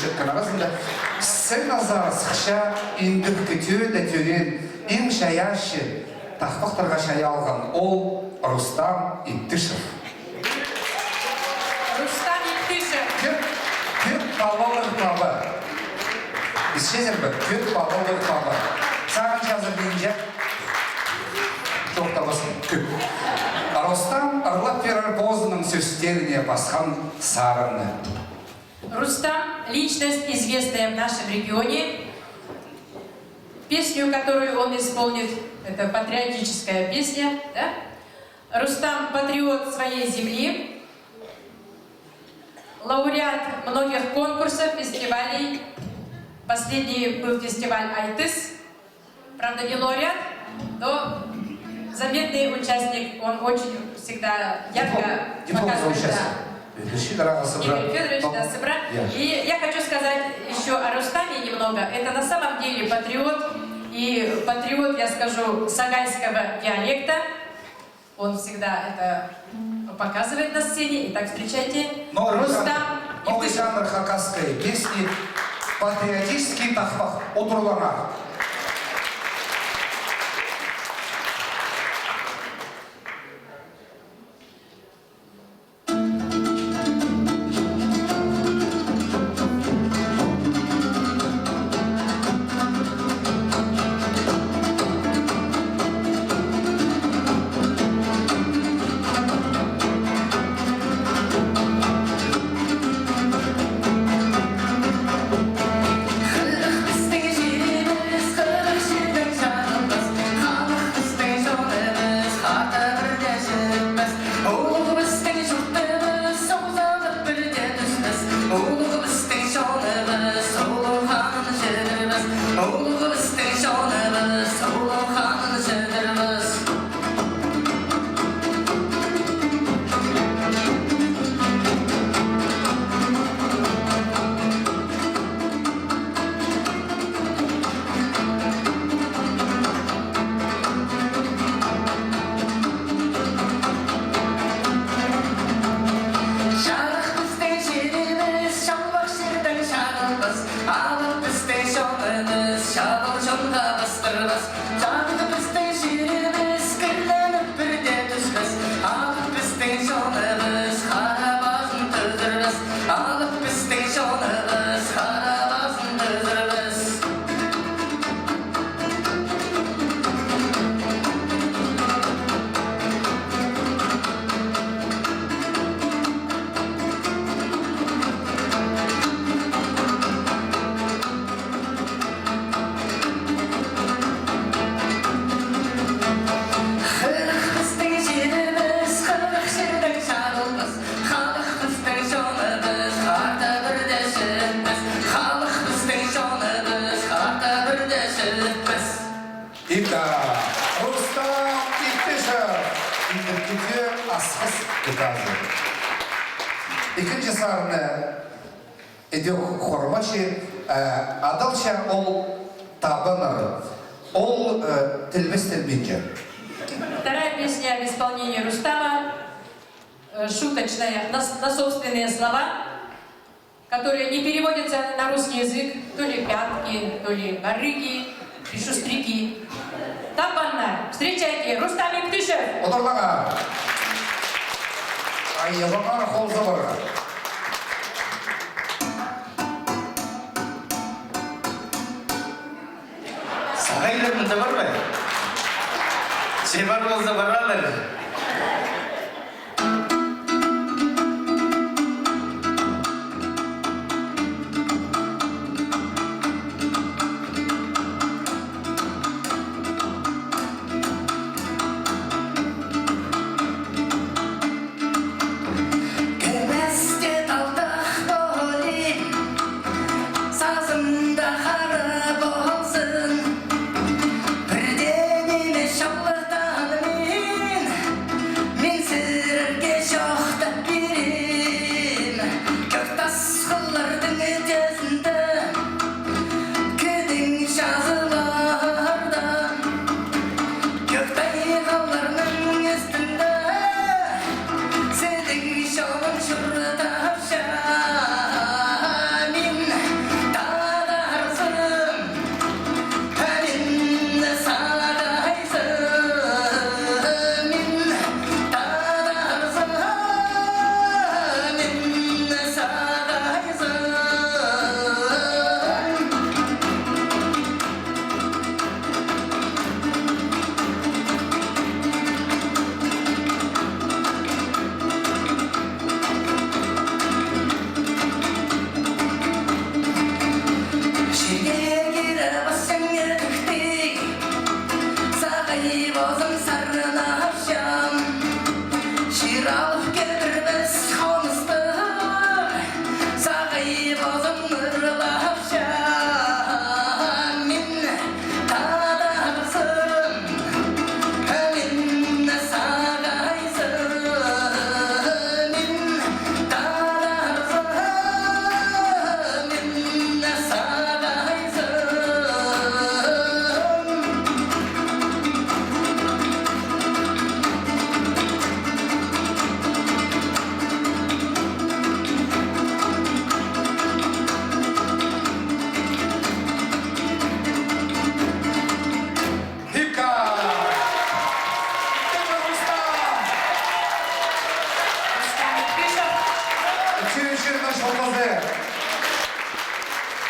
көрсеткен арасында сен назар сықша индік күтеу дәтеуінен ең шаяшы тақпақтарға шая алған ол Рустам Иттишев. Рустам Иттишев. Көп балалар табы. Исчезер бі, көп балалар табы. Саған жазыр дейінше жоқтабасын көп. Рустам Орлап Перербозының сөздеріне басқан сарыны. Рустам – личность, известная в нашем регионе. Песню, которую он исполнит, это патриотическая песня. Да? Рустам – патриот своей земли, лауреат многих конкурсов, фестивалей. Последний был фестиваль «Айтыс». Правда, не лауреат, но заметный участник. Он очень всегда ярко показывает. Игорь Федорович, да, Собра. И я хочу сказать еще о Рустаме немного. Это на самом деле патриот. И патриот, я скажу, сагайского диалекта. Он всегда это показывает на сцене. Итак, встречайте. Рустам. Новый жанр хакасской песни. Патриотический тахпах. Утрурлана. Рустам Иттишев. Индіркеде асқыз күтазы. Екінші сарыны едек хормачи адалша ол табыныр. Ол тілбіз тілбейді. Вторая песня в исполнении Рустама, шуточная, на собственные слова, которые не переводятся на русский язык, то ли пятки, то ли барыги, и шустрики. Табанна, встречайте, Рустам Иттишев. Отырлаға. Айылыңар қол забырға. Сағайларында бар ма? Шебар болса баралар.